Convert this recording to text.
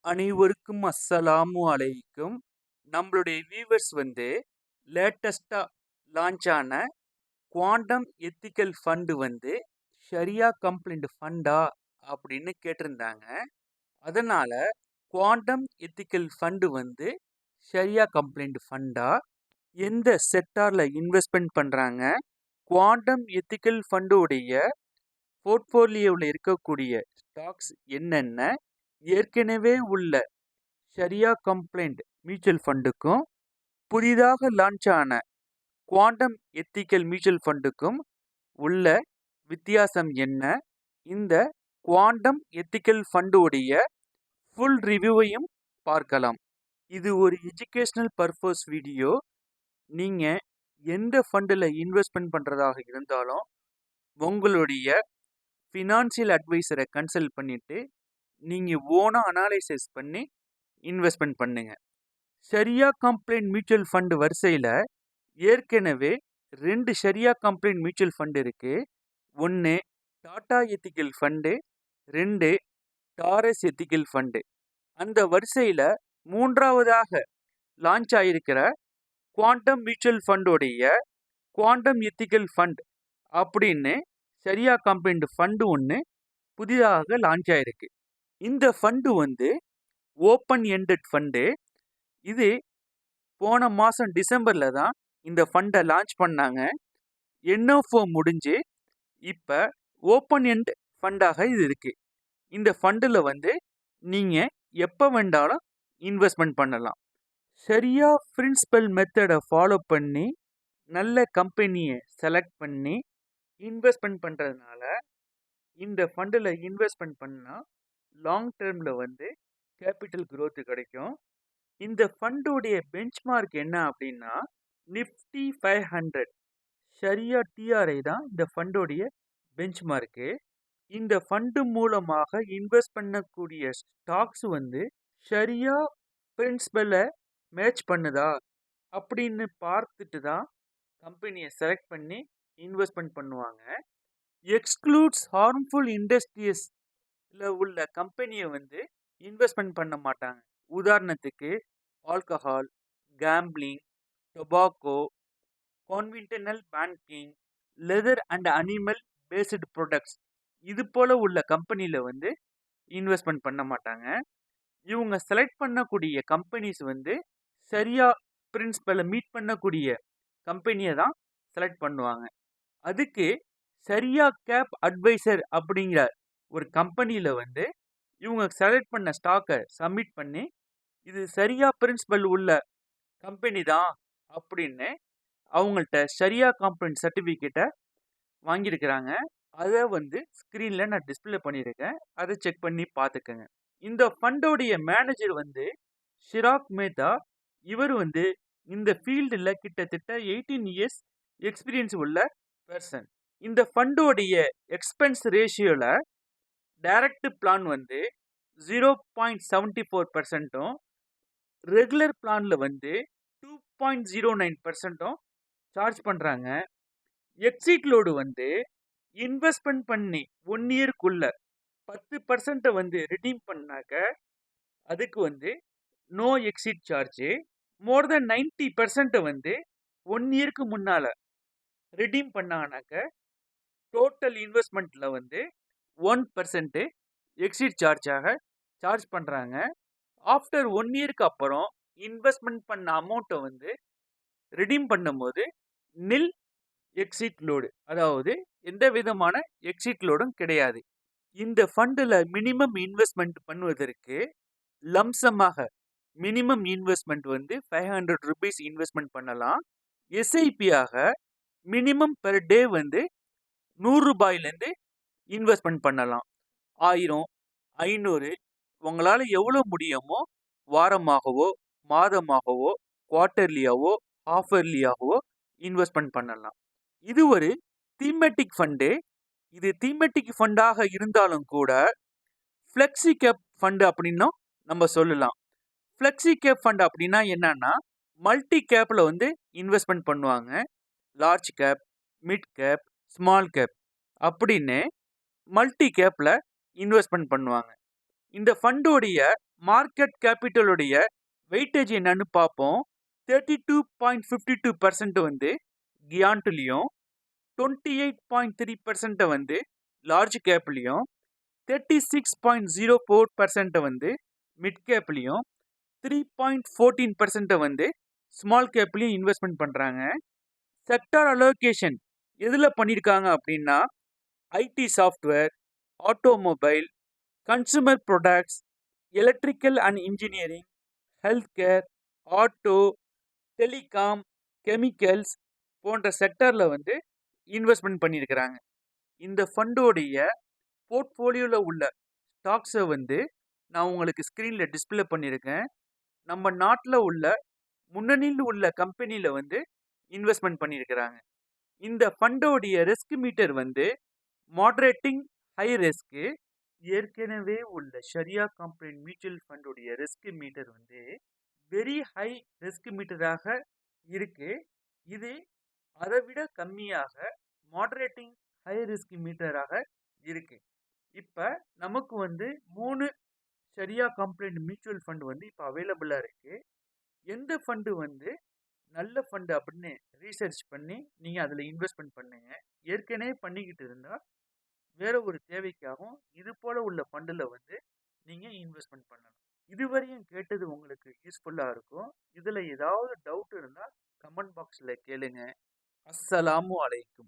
அனைவருக்கும் அஸ்ஸலாமு அலைக்கும். நம்மளுடைய வியூவர்ஸ் லேட்டஸ்டா லான்ச் ஆன குவாண்டம் எத்திக்கல் ஃபண்ட் ஷரியா கம்ப்ளைண்ட் ஃபண்டா அப்படின்னு கேட்டிருந்தாங்க. அதனால குவாண்டம் எத்திக்கல் ஃபண்ட் ஷரியா கம்ப்ளைண்ட் ஃபண்டா, எந்த செக்டார்ல இன்வெஸ்ட்மெண்ட் பண்றாங்க, குவாண்டம் எத்திக்கல் ஃபண்டுடைய போர்ட்ஃபோலியோவில் இருக்கக்கூடிய ஸ்டாக்ஸ் என்னென்ன, ஏற்கனவே உள்ள ஷரியா கம்ப்ளைண்ட் மியூச்சுவல் ஃபண்டுக்கும் புதிதாக லான்ச் ஆன குவாண்டம் எத்திக்கல் மியூச்சுவல் ஃபண்டுக்கும் உள்ள வித்தியாசம் என்ன, இந்த குவாண்டம் எத்திக்கல் ஃபண்டுடைய ஃபுல் ரிவ்யூவையும் பார்க்கலாம். இது ஒரு எஜுகேஷனல் பர்பஸ் வீடியோ. நீங்கள் எந்த ஃபண்டில் இன்வெஸ்ட்மெண்ட் பண்ணுறதாக இருந்தாலும் உங்களுடைய ஃபினான்சியல் அட்வைசரை கன்சல்ட் பண்ணிவிட்டு நீங்கள் ஓனாக அனாலிசிஸ் பண்ணி இன்வெஸ்ட்மெண்ட் பண்ணுங்க. ஷரியா கம்ப்ளைண்ட் மியூச்சுவல் ஃபண்டு வரிசையில் ஏற்கனவே 2 ஷரியா கம்ப்ளைண்ட் மியூச்சுவல் ஃபண்டு இருக்குது. ஒன்று Tata ethical fund, 2 Taurus ethical fund. அந்த வரிசையில் 3ஆவதாக லான்ச் ஆகியிருக்கிற குவாண்டம் மியூச்சுவல் ஃபண்டோடைய குவாண்டம் எத்திக்கல் ஃபண்ட் அப்படின்னு ஷரியா கம்ப்ளைண்ட் ஃபண்டு ஒன்று புதிதாக லான்ச் ஆகிருக்கு. இந்த ஃபண்டு ஓப்பன் எண்டட் ஃபண்டு. இது போன மாதம் டிசம்பரில் தான் இந்த ஃபண்டை லான்ச் பண்ணாங்க. என்எஃப்ஓ முடிஞ்சு இப்போ ஓப்பன் எண்ட் ஃபண்டாக இது இருக்குது. இந்த ஃபண்டில் நீங்கள் எப்போ வேண்டாலும் இன்வெஸ்ட்மெண்ட் பண்ணலாம். சரியா பிரின்சிபல் மெத்தடை ஃபாலோ பண்ணி நல்ல கம்பெனியை செலக்ட் பண்ணி இன்வெஸ்ட்மெண்ட் பண்ணுறதுனால இந்த ஃபண்டில் இன்வெஸ்ட்மெண்ட் பண்ணால் லாங் டேர்மில் கேபிட்டல் growth கிடைக்கும். இந்த ஃபண்டுடைய பெஞ்ச்மார்க் என்ன அப்படின்னா நிஃப்டி 500 ஷரியா டிஆர்ஐ தான் இந்த ஃபண்டோடைய பெஞ்ச்மார்க்கு. இந்த ஃபண்டு மூலமாக இன்வெஸ்ட் பண்ணக்கூடிய ஸ்டாக்ஸ் ஷரியா பிரின்சிபலை மேட்ச் பண்ணுதா அப்படின்னு பார்த்துட்டு தான் கம்பெனியை செலக்ட் பண்ணி இன்வெஸ்ட்மெண்ட் பண்ணுவாங்க. எக்ஸ்க்ளூட்ஸ் ஹார்ம்ஃபுல் இண்டஸ்ட்ரீஸில் உள்ள கம்பெனியை இன்வெஸ்ட்மெண்ட் பண்ண மாட்டாங்க. உதாரணத்துக்கு alcohol, gambling, tobacco, conventional banking, leather and animal based products இது போல் உள்ள கம்பெனியில் இன்வெஸ்ட்மெண்ட் பண்ண மாட்டாங்க. இவங்க செலக்ட் பண்ணக்கூடிய கம்பெனிஸ் சரியா பிரின்சிபலை மீட் பண்ணக்கூடிய கம்பெனியை தான் செலக்ட் பண்ணுவாங்க. அதுக்கு சரியா கேப் அட்வைசர் அப்படிங்கிற ஒரு கம்பெனியில் இவங்க செலக்ட் பண்ண ஸ்டாக்கை சப்மிட் பண்ணி இது சரியா பிரின்சிபல் உள்ள கம்பெனி தான் அப்படின்னு அவங்கள்ட்ட சரியா கம்பெனி சர்டிஃபிகேட்டை வாங்கியிருக்கிறாங்க. அதை ஸ்க்ரீனில் நான் டிஸ்பிளே பண்ணியிருக்கேன். அதை செக் பண்ணி பார்த்துக்கங்க. இந்த ஃபண்டோடைய மேனேஜர் ஷிராக் மேத்தா. இவர் இந்த ஃபீல்டில் கிட்டத்தட்ட 18 இயர்ஸ் எக்ஸ்பீரியன்ஸ் உள்ள பர்சன். இந்த ஃபண்டோடைய எக்ஸ்பென்ஸ் ரேஷியோவில் டைரக்ட் பிளான் 0.74%, ரெகுலர் பிளானில் 2.09% சார்ஜ் பண்ணுறாங்க. எக்ஸிட் லோடு இன்வெஸ்ட்மெண்ட் பண்ணி 1 இயர்க்குள்ள 10% ரிடீம் பண்ணாக்க அதுக்கு நோ எக்ஸிட் சார்ஜு. மோர் தென் 90% 1 இயர்க்கு முன்னால் ரிடீம் பண்ணாங்கனாக்க டோட்டல் இன்வெஸ்ட்மெண்ட்டில் 1% எக்ஸிட் சார்ஜாக சார்ஜ் பண்ணுறாங்க. ஆஃப்டர் 1 இயர்க்கு அப்புறம் இன்வெஸ்ட்மெண்ட் பண்ண அமௌண்ட்டை ரிடீம் பண்ணும்போது நில் எக்ஸிட் லோடு, அதாவது எந்த விதமான எக்ஸிட் லோடும் கிடையாது. இந்த ஃபண்டில் மினிமம் இன்வெஸ்ட்மெண்ட் பண்ணுவதற்கு லம்சமாக மினிமம் இன்வெஸ்ட்மெண்ட் 500 ருபீஸ் இன்வெஸ்ட்மெண்ட் பண்ணலாம். எஸ்ஐபியாக மினிமம் பெர் டே 100 ரூபாயிலேருந்து இன்வெஸ்ட்மெண்ட் பண்ணலாம். 1000, 500 உங்களால் எவ்வளோ முடியுமோ வாரமாகவோ மாதமாகவோ குவார்ட்டர்லியாவோ ஹாஃப் இயர்லியாகவோ இன்வெஸ்ட்மெண்ட் பண்ணலாம். இது ஒரு தீமெட்டிக் ஃபண்டு. இது தீமெட்டிக் ஃபண்டாக இருந்தாலும் கூட ஃப்ளெக்ஸி கேப் ஃபண்டு அப்படின்னும் நம்ம சொல்லலாம். ஃப்ளெக்ஸி கேப் ஃபண்ட் அப்படின்னா என்னன்னா மல்டி கேப்பில் இன்வெஸ்ட்மெண்ட் பண்ணுவாங்க. Large cap, mid cap, small cap அப்படின்னு மல்டி கேப்பில் இன்வெஸ்ட்மெண்ட் பண்ணுவாங்க. இந்த ஃபண்டோடைய மார்க்கெட் கேபிட்டலுடைய வெயிட்டேஜ் என்னன்னு பார்ப்போம். 32.52% வந்து கியான்ட்லயும், 28.3% வந்து லார்ஜ் கேப்லயும், 36.04% வந்து மிட் கேப்லயும், 3.14% வந்து ஸ்மால் கேப்லயும் இன்வெஸ்ட்மெண்ட் பண்றாங்க. செக்டார் அலோகேஷன் எதுல பண்ணிருக்காங்க அப்படின்னா, ID software, automobile, consumer products, electrical and engineering, health care, auto, telecom, chemicals போன்ற செக்டார்ல வந்து இன்வெஸ்ட்மெண்ட் பண்ணியிருக்கிறாங்க. இந்த ஃபண்டோடைய போர்ட்ஃபோலியோல உள்ள ஸ்டாக்ஸை வந்து நான் உங்களுக்கு ஸ்க்ரீன்ல டிஸ்ப்ளே பண்ணியிருக்கேன். நம்ம நாட்டில் உள்ள முன்னணியில் உள்ள கம்பெனியில் வந்து இன்வெஸ்ட்மெண்ட் பண்ணியிருக்கிறாங்க. இந்த ஃபண்டோடைய ரிஸ்க் மீட்டர் வந்து மாடரேட்டிங் ஹை ரிஸ்க்கு. ஏற்கனவே உள்ள ஷரியா கம்பெனி மியூச்சுவல் ஃபண்டுடைய ரிஸ்க் மீட்டர் வந்து வெரி ஹை ரிஸ்க் மீட்டராக இருக்கு. இது அதை விட கம்மியாக மாடரேட்டிங் ஹை ரிஸ்க் மீட்டராக இருக்கு. இப்போ நமக்கு வந்து 3 ஷரியா கம்பெனி மியூச்சுவல் ஃபண்ட் வந்து இப்போ அவைலபிளாக இருக்கு. எந்த ஃபண்டு வந்து நல்ல ஃபண்டு அப்படின்னு ரீசர்ச் பண்ணி நீங்கள் அதில் இன்வெஸ்ட்மெண்ட் பண்ணுங்க. ஏற்கனவே பண்ணிக்கிட்டு இருந்தால் வேற ஒரு தேவைக்காகவும் இது போல உள்ள ஃபண்டில் வந்து நீங்கள் இன்வெஸ்ட்மெண்ட் பண்ணலாம். இதுவரையும் கேட்டது உங்களுக்கு யூஸ்ஃபுல்லாக இருக்கும். இதில் ஏதாவது டவுட் இருந்தால் கமெண்ட் பாக்ஸில் கேளுங்க. அஸ்ஸலாமு அலைக்கும்.